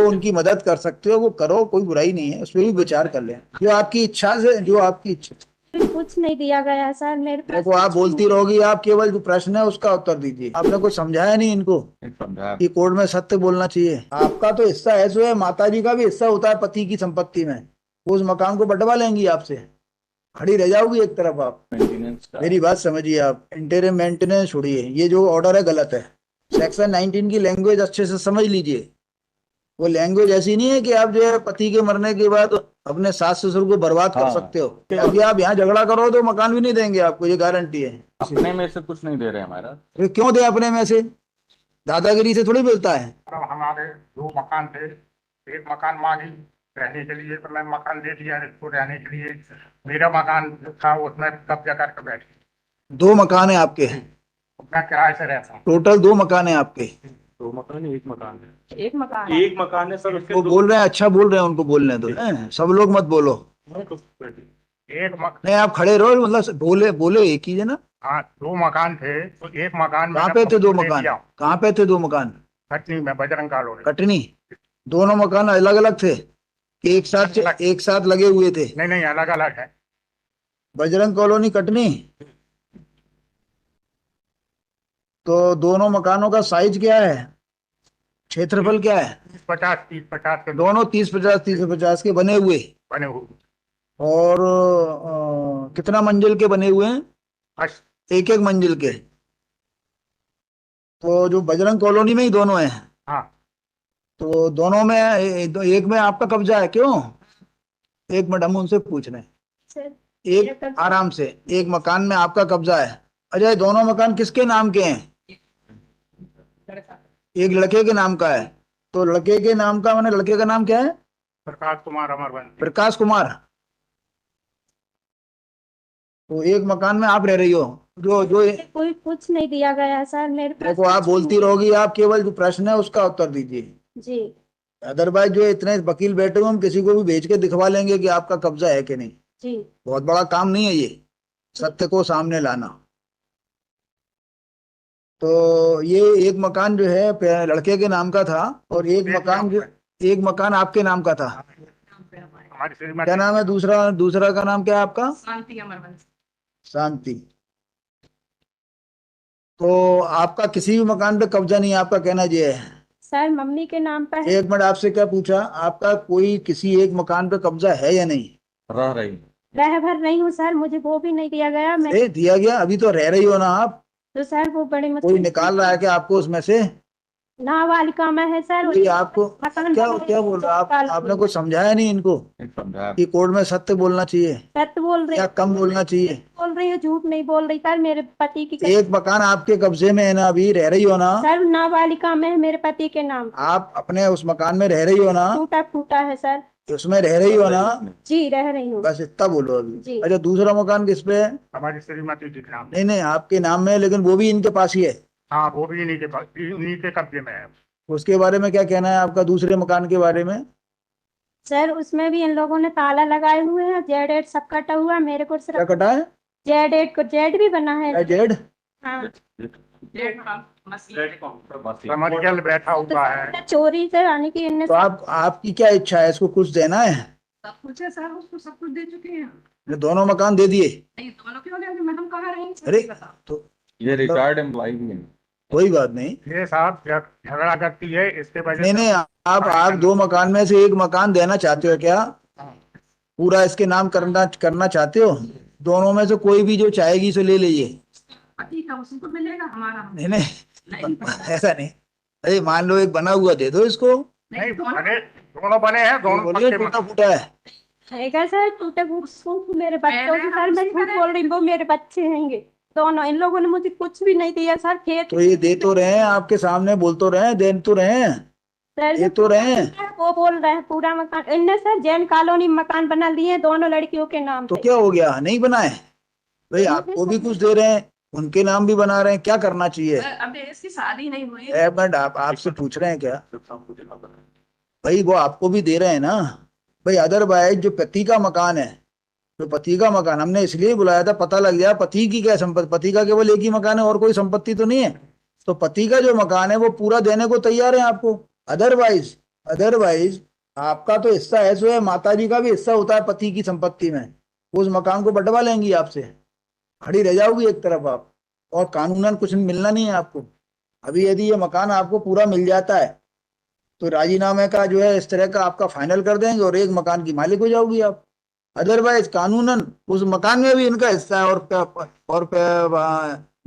जो उनकी मदद कर सकते हो वो करो, कोई बुराई नहीं है, उस पर भी विचार कर लें, जो आपकी इच्छा से, जो आपकी इच्छा। कुछ नहीं दिया गया सर मेरे पास। देखो आप बोलती रहोगी, आप केवल जो प्रश्न है उसका उत्तर दीजिए। आपने कुछ समझाया नहीं इनको कि कोर्ट में सत्य बोलना चाहिए। आपका तो हिस्सा है जो है, माता जी का भी हिस्सा होता है पति की संपत्ति में, वो उस मकान को बंटवा लेंगी आपसे, खड़ी रह जाओगी एक तरफ आप। मेरी बात समझिए, आप इंटीरियर मेंटेनेंस छोड़िए, ये जो ऑर्डर है गलत है। सेक्शन 19 की लैंग्वेज अच्छे से समझ लीजिए। वो लैंग्वेज ऐसी नहीं है कि आप जो है पति के मरने के बाद अपने सास ससुर को बर्बाद कर सकते हो। अभी आप यहाँ झगड़ा करो तो मकान भी नहीं देंगे आपको, ये गारंटी है। अपने में से कुछ नहीं दे रहे हमारा। फिर क्यों दे अपने में से? दादागिरी से थोड़ी मिलता है। मतलब हमारे दो मकान थे, एक मकान मांगी रहने के लिए, तो मैं मकान दे दिया इसको रहने के लिए। मेरा मकान जो था उसमें कब्जा करके बैठी। 2 मकान है आपके? मैं किराए से रहता हूँ। टोटल 2 मकान है आपके? 2 मकान है, 1 मकान है। एक मकान एक मकान है सर, उसके वो बोल रहे हैं, अच्छा बोल रहे हैं, उनको बोलने दो। सब लोग मत बोलो। नहीं आप खड़े रहो, मतलब बोले बोले एक ही है ना। हाँ, 2 मकान थे, तो एक मकान कहाँ मैंने पे थे 2 दे मकान? दिया। कहाँ पे थे 2 मकान? कटनी में बजरंग कॉलोनी। कटनी? दोनों मकान अलग अलग थे कि एक साथ लगे हुए थे? नहीं नहीं, अलग अलग है। बजरंग कॉलोनी कटनी। तो दोनों मकानों का साइज क्या है, क्षेत्रफल क्या है? 30-50 के दोनों 30-50, 30-50 के बने हुए। बने हुए। और कितना मंजिल के बने हुए हैं? बस। एक एक मंजिल के। तो जो बजरंग कॉलोनी में ही दोनों हैं? हाँ। तो दोनों में एक में आपका कब्जा है क्यों? एक मिनट, हम उनसे पूछ रहे हैं। सर। एक आराम से, एक मकान में आपका कब्जा है। अजय, दोनों मकान किसके नाम के हैं? एक लड़के के नाम का है। तो लड़के के नाम का, मैंने लड़के का नाम क्या है? प्रकाश कुमार अमरवंशी। प्रकाश कुमार। तो एक मकान में आप रह रही हो, जो जो कोई कुछ नहीं दिया गया सर मेरे पास। देखो आप बोलती रहोगी, आप केवल जो प्रश्न है उसका उत्तर दीजिए। जी। अदरवाइज जो इतने वकील बैठे हुए, हम किसी को भी भेज के दिखवा लेंगे कि आपका कब्जा है कि नहीं। जी। बहुत बड़ा काम नहीं है ये, सत्य को सामने लाना। तो ये एक मकान जो है लड़के के नाम का था, और एक मकान आपके नाम का था। हमारी श्रीमती। क्या नाम है दूसरा? दूसरा का नाम क्या है आपका? शांति अमरवंशी। शांति। तो आपका किसी भी मकान पे कब्जा नहीं है, आपका कहना ये है? सर मम्मी के नाम पर है। एक मिनट, आपसे क्या पूछा? आपका कोई किसी एक मकान पे कब्जा है या नहीं? रह रही। रह भर नहीं हूँ सर, मुझे वो भी नहीं दिया गया। मैं दिया गया, अभी तो रह रही हो ना आप। तो सर वो बड़े कोई मुश्किल निकाल रहा है क्या आपको उसमें से? नाबालिका में है सर। कोई आपको मकान क्या बने क्या बोल रहा है? साल आपने कुछ समझाया नहीं इनको समझा। कि कोर्ट में सत्य बोलना चाहिए सत्य बोल रही या कम बोलना चाहिए? बोल रही हूँ, झूठ नहीं बोल रही सर। मेरे पति की एक मकान आपके कब्जे में है ना, अभी रह रही हो ना? सर नाबालिका में है मेरे पति के नाम। आप अपने उस मकान में रह रही हो ना? टूटा फूटा है सर। उसमें रह रही हो ना? जी रह रही हूँ। बस इतना बोलो अभी। जी। अच्छा, दूसरा मकान किस पे है? हमारी श्रीमती जी के नाम। नहीं नहीं, आपके नाम में है, लेकिन वो भी इनके पास ही है। हाँ, वो भी इन्हीं के पास, इन्हीं के कब्जे में है। उसके बारे में क्या कहना है आपका, दूसरे मकान के बारे में? सर उसमें भी इन लोगों ने ताला लगाए हुए हैं, जेड एड सब कटा हुआ है। मेरे को क्या सिर्फ कटा है? जेड एड को जेड भी बना है। जेड? हाँ। कमर्शियल बैठा हुआ है। चोरी से यानी कि इनने तो आपकी क्या इच्छा है, इसको कुछ देना है? सब कुछ है सर, उसको सब कुछ दे चुके हैं। ये दोनों मकान दे दिए? नहीं दोनों क्यों लेंगे, मैडम कहाँ रही? अरे तो ये रिटायर्ड एम्प्लॉय भी है। कोई बात नहीं। ये साहब झगड़ा करती है, इसके वजह नहीं से। नहीं, आप 2 मकान में से एक मकान देना चाहते हो क्या? पूरा इसके नाम करना चाहते हो? दोनों में से कोई भी जो चाहेगी सो ले लीजिए। पति का उसी को मिलेगा, हमारा नहीं नहीं, ऐसा नहीं। अरे मान लो एक बना हुआ दे दो इसको। नहीं बने, दोनों बने हैं, दोनों बोलिए पक्के टूटा फूटा है। है सर। टूटे फूट मेरे बच्चों की सर, मैं झूठ बोल रही हूँ, वो मेरे बच्चे हैंगे दोनों। इन लोगों ने मुझे कुछ भी नहीं दिया सर। खेत तो ये दे तो रहे हैं आपके सामने, बोल तो रहे हैं, दे तो रहे हैं, सर ये तो रहे हैं। वो बोल रहे हैं पूरा मकान इनने सर जैन कॉलोनी में मकान बना लिए दोनों लड़कियों के नाम तो पे। क्या हो गया, नहीं बनाए? भाई आपको भी कुछ दे रहे हैं, उनके नाम भी बना रहे हैं, क्या करना चाहिए? अभी इसकी शादी नहीं हुई। एक मिनट, आपसे पूछ रहे हैं क्या? भाई वो आपको भी दे रहे हैं ना भाई। अदरवाइज जो पति का मकान है, जो पति का मकान हमने इसलिए बुलाया था, पता लग गया पति की क्या संपत्ति। पति का केवल एक ही मकान है और कोई संपत्ति तो नहीं है। तो पति का जो मकान है वो पूरा देने को तैयार है आपको। अदरवाइज अदरवाइज आपका तो हिस्सा है सो है, माता जी का भी हिस्सा होता है पति की संपत्ति में, उस मकान को बंटवा लेंगी आपसे, खड़ी रह जाओगी एक तरफ आप, और कानूनन कुछ मिलना नहीं है आपको। अभी यदि ये मकान आपको पूरा मिल जाता है तो राजीनामे का जो है इस तरह का आपका फाइनल कर देंगे और एक मकान की मालिक हो जाओगी आप। अदरवाइज कानूनन उस मकान में भी इनका हिस्सा है,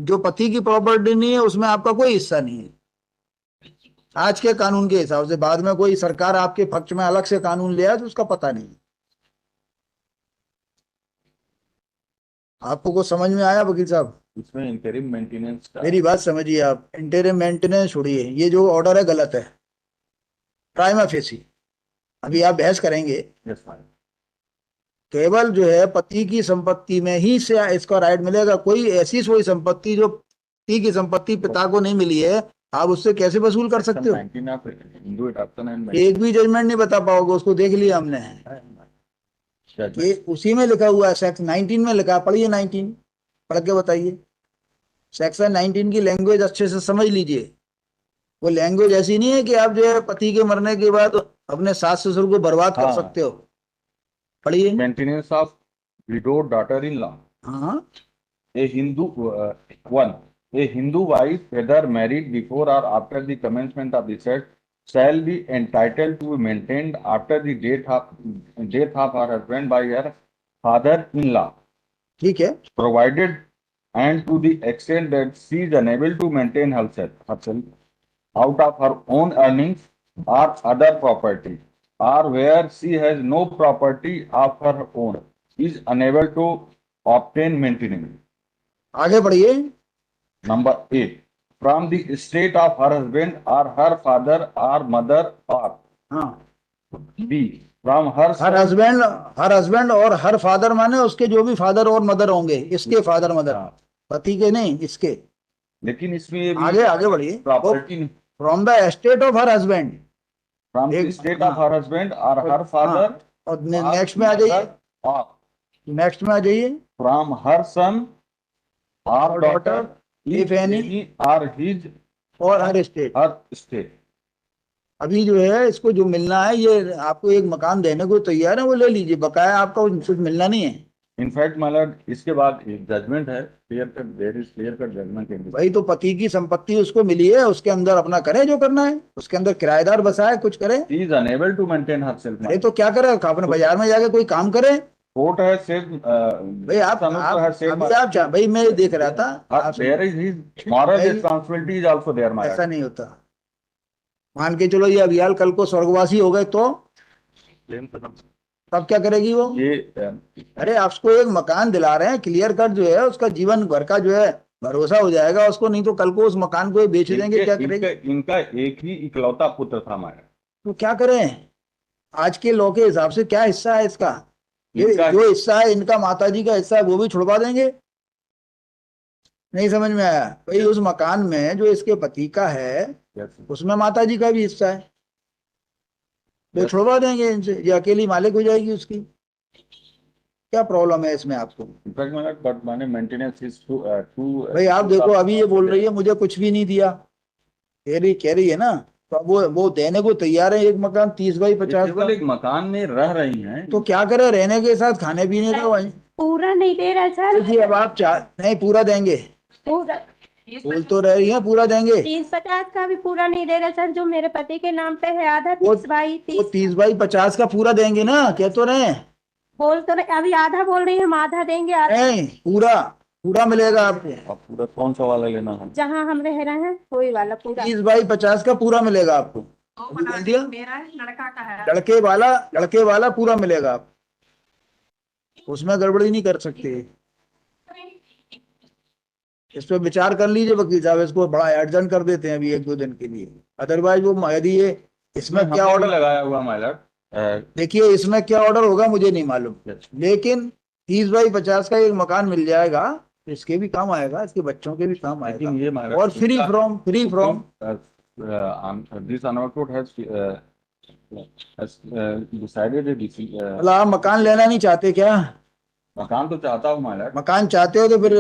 जो पति की प्रॉपर्टी नहीं है उसमें आपका कोई हिस्सा नहीं है आज के कानून के हिसाब से। बाद में कोई सरकार आपके पक्ष में अलग से कानून ले आए तो उसका पता नहीं। आपको कुछ समझ में आया वकील साहब? इसमें इंटरिम मेंटेनेंस का मेरी बात समझिए आप, इंटरिम मेंटेनेंस छोड़िए, ये जो ऑर्डर है गलत है प्राइमा फेसी। अभी आप बहस करेंगे, यस फाइन केवल जो है पति की संपत्ति में ही से इसका राइट मिलेगा। कोई ऐसी कोई संपत्ति जो पति की संपत्ति पिता को नहीं मिली है, आप उससे कैसे वसूल कर सकते हो? 19 ऑफ हिंदू एडॉप्शन एंड एक भी जजमेंट नहीं बता पाओगे, उसको देख लिया हमने, ये उसी में लिखा हुआ है, सेक्शन 19 में लिखा है। पढ़िए 19, पढ़ के बताइए। सेक्शन 19 की लैंग्वेज अच्छे से समझ लीजिए। वो लैंग्वेज ऐसी नहीं है कि आप जो है पति के मरने के बाद अपने सास ससुर को बर्बाद कर हाँ। सकते हो। पढ़िए। Maintenance of widowed daughter-in-law. हाँ, A Hindu one. A Hindu wife, whether married before or after the commencement of the said, shall be entitled to be maintained after the death of her husband by her father-in-law, ठीक है। provided and to the extent that she is unable to maintain herself out of her own earnings or other property, or where she has no property of her own, is unable to obtain maintenance. आगे बढ़िए। Number 8. From the estate of her husband or her father or mother, or हाँ, B. From her her husband और her father माने उसके जो भी father और mother होंगे, इसके फादर मदर, हाँ। पति के नहीं, इसके। लेकिन इसमें ये भी आगे बढ़िए। Property from the estate of her husband, from the एक- estate of her husband or her father और नेक्स्ट में आ जाइए, or नेक्स्ट में आ जाइए। from her son or Or daughter, daughter, if any, or his और हर स्टेट। her state. अभी जो है इसको जो मिलना है, ये आपको एक मकान देने को तैयार है, वो ले लीजिए, बकाया आपका कुछ मिलना नहीं है। इनफैक्ट मतलब इसके बाद एक जजमेंट है, clear cut, there is clear cut judgement. भाई तो पति की संपत्ति उसको मिली है, उसके अंदर अपना करे जो करना है, उसके अंदर किराएदार बसाए, कुछ करे। She is unable to maintain herself. अरे तो क्या करे, अपने बाजार में जाके कोई काम करे। Court has said, भाई Sanup has said, अभी आप भाई मैं देख रहा था, आप there is his moral भाई, responsibility is also there, my ऐसा lord. नहीं होता। मान के चलो ये अभियाल कल को स्वर्गवासी हो गए तो तब क्या करेगी वो? ये अरे आपको एक मकान दिला रहे हैं, क्लियर कट जो है उसका जीवन भर का जो है भरोसा हो जाएगा उसको, नहीं तो कल को उस मकान को ये बेच देंगे, क्या करेंगे? इनका एक ही इकलौता पुत्र था हमारा। तो क्या करें? आज के लॉ के हिसाब से क्या हिस्सा है इसका? ये इनका- जो हिस्सा है इनका माता जी का हिस्सा है वो भी छुड़वा देंगे। नहीं समझ में आया? भाई उस मकान में जो इसके पति का है उसमें माता जी का भी हिस्सा है, तो छुड़वा देंगे इनसे, ये अकेली मालिक हो जाएगी उसकी। क्या प्रॉब्लम है इसमें आपको? इनफैक्ट मतलब बट माने मेंटेनेंस इज टू भाई आप देखो अभी ये बोल रही है मुझे कुछ भी नहीं दिया, कह रही है ना, तो वो देने को तैयार है एक मकान 30 बाई 50 केवल एक मकान में रह रही हैं, तो क्या करे, रहने के साथ खाने पीने का वही। पूरा नहीं दे रहा सर, जी अब आप नहीं पूरा देंगे, पूरा बोल तो रही है पूरा देंगे। 30-50 का भी पूरा नहीं दे रहा सर, जो मेरे पति के नाम पे है आधा वो 30 बाई 30 30 बाई 50 का पूरा देंगे ना, कह तो रहे हैं। बोल तो रहे, अभी आधा बोल रही है, हम आधा देंगे, आधा नहीं पूरा मिलेगा आपको। अब पूरा कौन सा वाला लेना है? जहाँ हम रह रहे हैं वही वाला पूरा। 30 बाई 50 का पूरा मिलेगा आपको। अभी बोल दिया, मेरा लड़का का है, लड़के वाला पूरा मिलेगा आपको, उसमें गड़बड़ी नहीं कर सकते। इस पे विचार कर लीजिए वकील साहब, इसको बड़ा एडजन कर देते हैं अभी 1-2 दिन के लिए। अदरवाइज वो यदि ये इसमें क्या ऑर्डर लगाया हुआ माइलर, देखिए इसमें क्या ऑर्डर होगा मुझे नहीं मालूम, लेकिन 30 बाई 50 का एक मकान मिल जाएगा, इसके भी काम आएगा, इसके बच्चों के भी काम आएगा, ये माइलर और free from this Anwar court has decided मतलब आप मकान लेना नहीं चाहते क्या? मकान तो चाहता हूँ माइलर, मकान चाहते हो तो फिर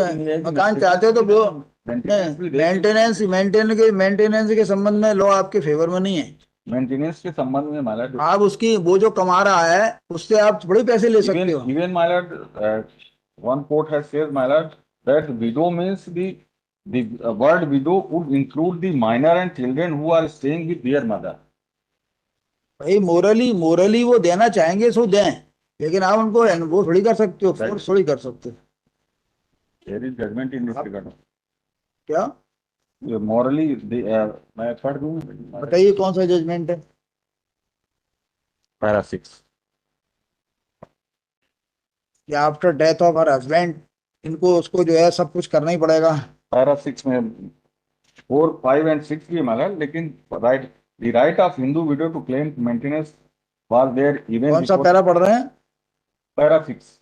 मकान चाहते हो तो वो मेंटेनेंस के संबंध में लॉ आपके फेवर में नहीं है। मेंटेनेंस के संबंध में माय लॉर्ड, आप उसकी वो जो कमा रहा है उससे आप थोड़ी पैसे ले सकते हो। even my lord, one court has said, my lord, that widow means the word widow would include the minor and children who are staying with their mother. भाई मोरली वो देना चाहेंगे सो दें, लेकिन आप उनको वो थोड़ी कर सकते हो, फोर्स थोड़ी कर सकते हो। There is judgment in this regard. क्या Morally, मैं पढ़ दूं? बताइए कौन सा जजमेंट है? Para 6. कि after death of her husband इनको उसको जो है सब कुछ करना ही पड़ेगा। Para 6 में 4, 5 and 6 भी माला, लेकिन the right of Hindu widow to claim maintenance was there even कौन सा before पैरा पढ़ रहे हैं? Para 6.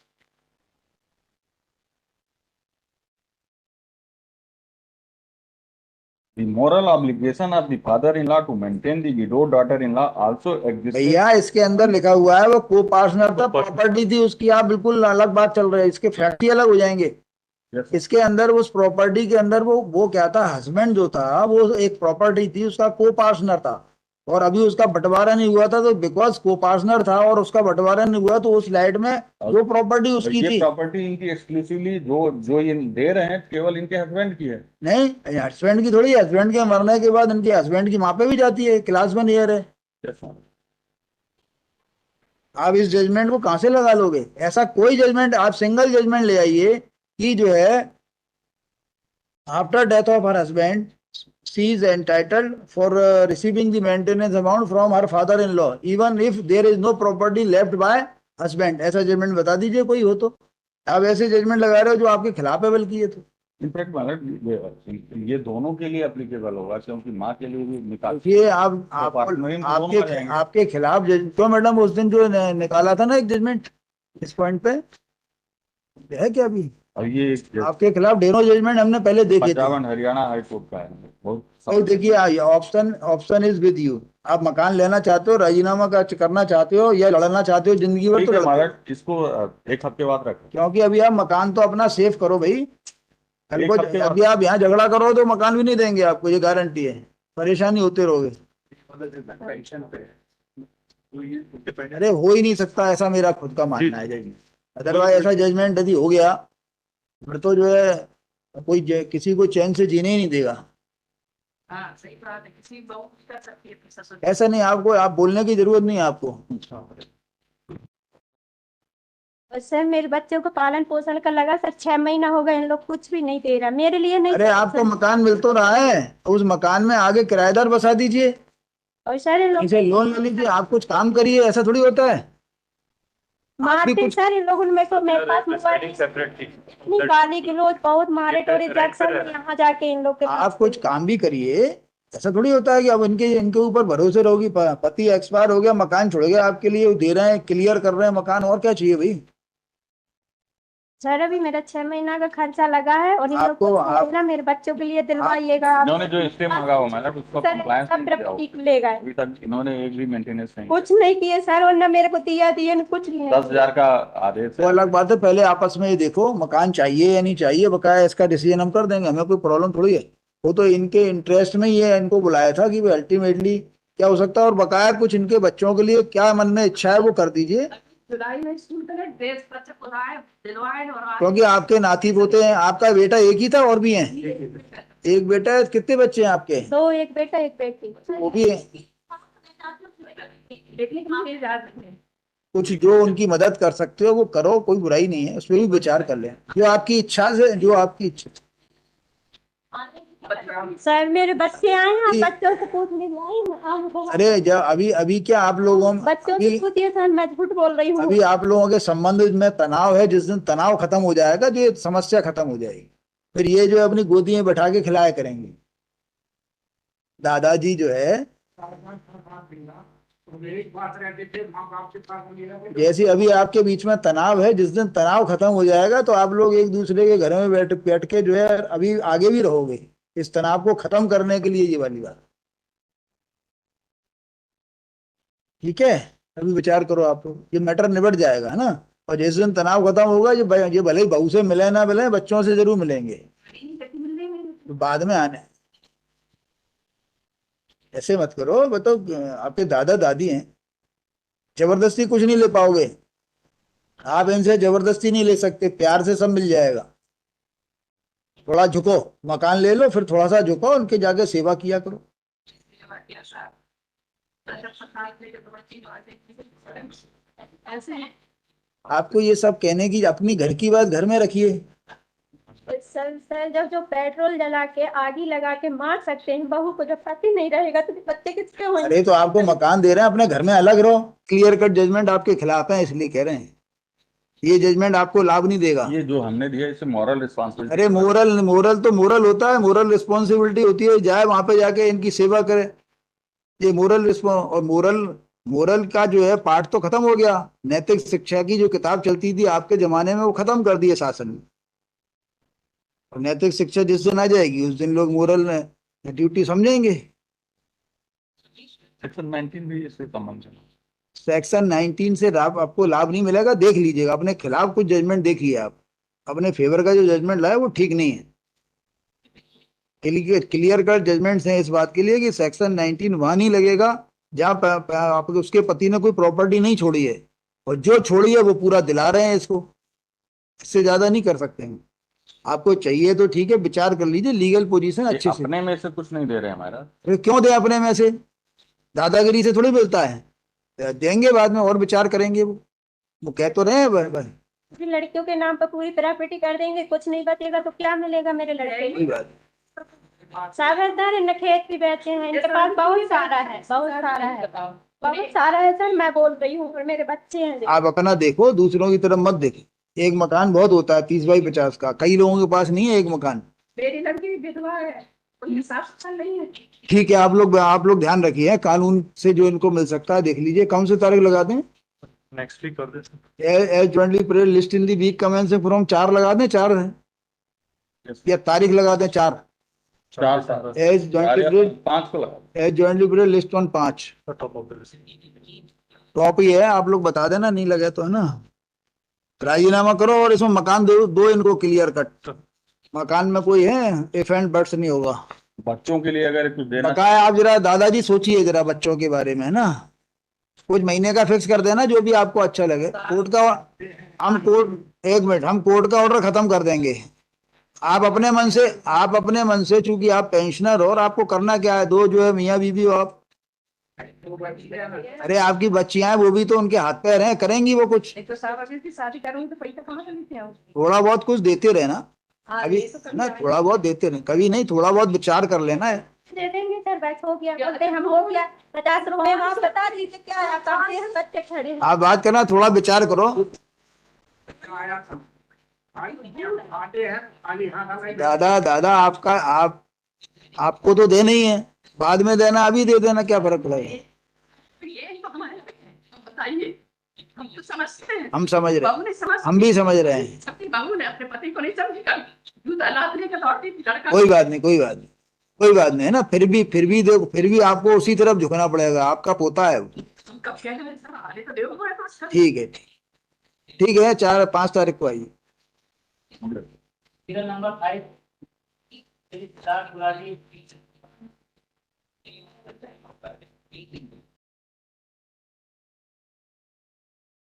The moral obligation of the father-in-law to maintain the widowed daughter-in-law also existed. भैया इसके अंदर लिखा हुआ है वो को पार्टनर था, प्रॉपर्टी थी उसकी, आप बिल्कुल अलग बात चल रही है, इसके फैक्ट ही अलग हो जाएंगे। Yes. इसके अंदर उस प्रॉपर्टी के अंदर वो क्या था, हस्बैंड जो था वो एक प्रॉपर्टी थी, उसका को पार्टनर था, और अभी उसका बंटवारा नहीं हुआ था, तो बिकॉज को पार्टनर था और उसका बंटवारा नहीं हुआ तो उस लाइट में जो प्रॉपर्टी उसकी ये थी। प्रॉपर्टी इनकी एक्सक्लूसिवली जो ये दे रहे हैं केवल इनके हस्बैंड की है। नहीं, हस्बैंड की थोड़ी, हस्बैंड के मरने के बाद इनके हस्बैंड की माँ पे भी जाती है, क्लास 1 ईयर है। Yes, ma'am. आप इस जजमेंट को कहां से लगा लोगे? ऐसा कोई जजमेंट, आप सिंगल जजमेंट ले आइए कि जो है after death of her husband she is entitled for receiving the maintenance amount from her father-in-law even if there is no property left by husband। ऐसा जजमेंट बता दीजिए कोई हो तो। आप ऐसे जजमेंट लगा रहे हो जो आपके खिलाफ है बल्कि ये तो। इनफैक्ट मतलब ये दोनों के लिए एप्लीकेबल होगा, क्योंकि माँ के लिए भी निकाल ये आपके खिलाफ तो मैडम उस दिन जो निकाला था ना एक जजमेंट इस पॉइंट पे है क्या अभी? और ये आपके खिलाफ ढेरों जजमेंट हमने पहले देखे थे। Punjab and Haryana high court का है, बहुत तो देखिए ऑप्शन इज विद यू। आप मकान लेना चाहते हो, राजीनामा का करना चाहते हो, या लड़ना चाहते हो जिंदगी भर, तो हमारा इसको एक हफ्ते बाद रखें, क्योंकि अभी आप मकान तो अपना सेव करो भाई, कल को अभी आप यहाँ झगड़ा करो तो मकान भी नहीं देंगे आपको, ये गारंटी है, परेशानी होते रहोगे। अरे हो ही नहीं सकता ऐसा, मेरा खुद का मानना है जजमेंट, अदरवाइज ऐसा जजमेंट यदि हो गया फिर तो जो है कोई किसी को चैन से जीने ही नहीं देगा। हाँ, सही बात है, किसी बहू भी कर सकती है तो ससुर। ऐसा नहीं, आपको आप बोलने की जरूरत नहीं है आपको। और सर मेरे बच्चों को पालन पोषण का लगा सर 6 महीना हो गए, इन लोग कुछ भी नहीं दे रहा मेरे लिए। नहीं अरे आपको मकान मिल तो रहा है, उस मकान में आगे किराएदार बसा दीजिए, और सर इन लोग इसे लोन ले लीजिए, आप कुछ काम करिए, ऐसा थोड़ी होता है। मारते सर इन लोगों ने मेरे पास मोबाइल निकाली कि रोज बहुत मारे टोरे जैक्सन में यहाँ जाके इन लोग के पास। आप कुछ काम भी करिए, ऐसा थोड़ी होता है कि अब इनके ऊपर भरोसे रहोगी। पति एक्सपायर हो गया, मकान छोड़ गया, आपके लिए दे रहे हैं, क्लियर कर रहे हैं मकान, और क्या चाहिए भाई? सर अभी मेरा 6 महीना का खर्चा लगा है, और इन लोग को ना मेरे बच्चों के लिए दिलवाइएगा। इन्होंने जो स्टे मांगा हो मैडम उसका कंप्लायंस ले गए, अभी तक इन्होंने एक भी मेंटेनेंस नहीं, कुछ नहीं किए सर, और ना मेरे को दिए कुछ नहीं। 10,000 का आदेश वो अलग बात है, पहले आपस में ये देखो मकान चाहिए या नहीं चाहिए, बकाया इसका डिसीजन हम कर देंगे, हमें कोई प्रॉब्लम थोड़ी है। वो तो इनके इंटरेस्ट में ये इनको बुलाया था कि भाई अल्टीमेटली क्या हो सकता है, और बकाया कुछ इनके बच्चों के लिए क्या मन में इच्छा है वो कर दीजिए, जुलाई में स्कूल का ड्रेस बच्चे को दिलवाए और क्योंकि आपके नाती पोते हैं। आपका बेटा एक ही था और भी हैं? एक बेटा है, कितने बच्चे हैं आपके? 2, एक बेटा एक बेटी। वो भी है। देखने के लिए जा सकते हैं। कुछ जो उनकी मदद कर सकते हो वो करो, कोई बुराई नहीं है, उसमें भी विचार कर लें, जो आपकी इच्छा से, जो आपकी इच्छा। सर मेरे बच्चे आए हैं, बच्चों से पूछ लीजिए। अरे जब अभी क्या आप लोगों बच्चों से पूछिए सर, मैं झूठ बोल रही हूँ। अभी आप लोगों के संबंध में तनाव है, जिस दिन तनाव खत्म हो जाएगा जो ये समस्या खत्म हो जाएगी, फिर ये जो अपनी गोदी में बैठा के खिलाया करेंगे। दादाजी जो है जैसे अभी आपके बीच में तनाव है, जिस दिन तनाव खत्म हो जाएगा तो आप लोग एक दूसरे के घर में बैठ के जो है अभी आगे भी रहोगे, इस तनाव को खत्म करने के लिए ये वाली बात। ठीक है, अभी विचार करो आप लोग, ये मैटर निबट जाएगा है ना। और जिस दिन तनाव खत्म होगा ये भले ही बहू से मिले ना मिले, बच्चों से जरूर मिलेंगे, तो बाद में आने। ऐसे मत करो, बताओ आपके दादा दादी हैं, जबरदस्ती कुछ नहीं ले पाओगे आप, इनसे जबरदस्ती नहीं ले सकते, प्यार से सब मिल जाएगा। थोड़ा झुको, मकान ले लो, फिर थोड़ा सा झुको, उनके जाके सेवा किया करो। ऐसे है। आपको ये सब कहने की, अपनी घर की बात घर में रखिए। सर जब जो पेट्रोल जला के आगी लगा के मार सकते हैं बहू को, जब पति नहीं रहेगा तो बच्चे किसके होंगे? अरे तो आपको मकान दे रहे हैं, अपने घर में अलग रहो। क्लियर कट जजमेंट आपके खिलाफ है, इसलिए कह रहे हैं। ये जजमेंट आपको लाभ नहीं देगा। ये जो हमने दिया इसे मॉरल रिस्पॉन्सिबिलिटी। अरे मोरल मोरल तो मोरल होता है, मोरल रिस्पॉन्सिबिलिटी होती है, जाए वहां पे जाके इनकी सेवा करे। ये मोरल रिस्पॉन्स और मोरल, मोरल का जो है पाठ तो खत्म हो गया। नैतिक शिक्षा की जो किताब चलती थी आपके जमाने में, वो खत्म कर दी है शासन ने। और नैतिक शिक्षा जिस दिन आ जाएगी उस दिन लोग मोरल ड्यूटी समझेंगे। सेक्शन 19 भी इससे संबंध है। सेक्शन 19 से आपको लाभ नहीं मिलेगा, देख लीजिएगा। अपने खिलाफ कुछ जजमेंट देखिए आप, अपने फेवर का जो जजमेंट लाया वो ठीक नहीं है। क्लियर कट जजमेंट्स हैं इस बात के लिए कि सेक्शन 19 वहां नहीं लगेगा जहां आप उसके पति ने कोई प्रॉपर्टी नहीं छोड़ी है, और जो छोड़ी है वो पूरा दिला रहे हैं इसको। इससे ज्यादा नहीं कर सकते हैं। आपको चाहिए तो ठीक है, विचार कर लीजिए, लीगल पोजीशन ये अच्छे से। अपने में से कुछ नहीं दे रहे हमारा। फिर क्यों दे अपने में से? दादागिरी से थोड़ी मिलता है, देंगे बाद में और विचार करेंगे। वो कह तो रहे हैं फिर लड़कियों के नाम पर पूरी प्रॉपर्टी कर देंगे, कुछ नहीं बचेगा तो क्या मिलेगा मेरे लड़के कोई बात नहीं। को? सागरदार इन खेत भी बेचे हैं, इनके पास बहुत सारा है, बहुत सारा है, बहुत सारा है सर। मैं बोल रही हूँ, और मेरे बच्चे हैं। आप अपना देखो, दूसरों की तरफ मत देखो। एक मकान बहुत होता है 30 बाई 50 का, कई लोगों के पास नहीं है एक मकान। मेरी लड़की विधवा है, कोई हिसाब से नहीं है। ठीक है, आप लोग ध्यान रखिए, कानून से जो इनको मिल सकता है देख लीजिए। कौन सी तारीख लगा दें? नेक्स्ट वीक कर देते। As jointly period list in the week commencing from 4 लगा दें, 4 है या तारीख लगा दें 4? 4 एज जॉइंटली पीरियड 5 को लगा। As jointly period list on 5 top of the list. Top ही है, आप लोग बता देना, नहीं लगे तो, है ना। राजीनामा करो और इसमें मकान दो इनको क्लियर कट। मकान में कोई है इफ एंड बट्स नहीं होगा। बच्चों के लिए अगर कुछ देना बकाया आप जरा दादाजी सोचिए जरा बच्चों के बारे में, है ना। कुछ महीने का फिक्स कर देना, जो भी आपको अच्छा लगे। कोर्ट का हम कोर्ट एक मिनट, हम कोर्ट का ऑर्डर खत्म कर देंगे। आप अपने मन से चूंकि आप पेंशनर हो, और आपको करना क्या है, दो जो है मियाँ बीवी हो आप। अरे आपकी बच्चियां हैं, वो भी तो उनके हाथ पैर हैं, करेंगी वो कुछ। एक तो साहब अभी की शादी करूंगी तो पैसा कहाँ से लेते आओ? थोड़ा बहुत कुछ देते रहे ना हाँ, अभी, ये तो ना करना है। थोड़ा बहुत देते रहे, कभी नहीं, थोड़ा बहुत विचार कर लेना है। दे देंगे सर, बस हो गया, बोलते हम हो गया। 50 रुपए आप बता दीजिए क्या है, कहाँ से बच्चे खड़े हैं। आप बात करना, थोड़ा विचार करो। आते हैं खाली हाथ नहीं दादा आपको तो देना ही है, बाद में देना, अभी दे देना, क्या फर्क पड़ेगा। तो ये तो हमारे तो बताइए, हम तो समझते हैं। हम समझ रहे बहू नहीं समझ, हम भी समझ रहे हैं। अपनी बहू ने अपने पति को नहीं समझी, कल दूध हालात लेकर लौटी थी, लड़का कोई बात नहीं, है ना। फिर भी देखो, फिर भी आपको उसी तरफ झुकना पड़ेगा, आपका पोता है वो। हम कब कह रहे हैं सर, आने तो देखो हमारे पास। ठीक है, ठीक है, 4-5 तारीख को आइए। नंबर 5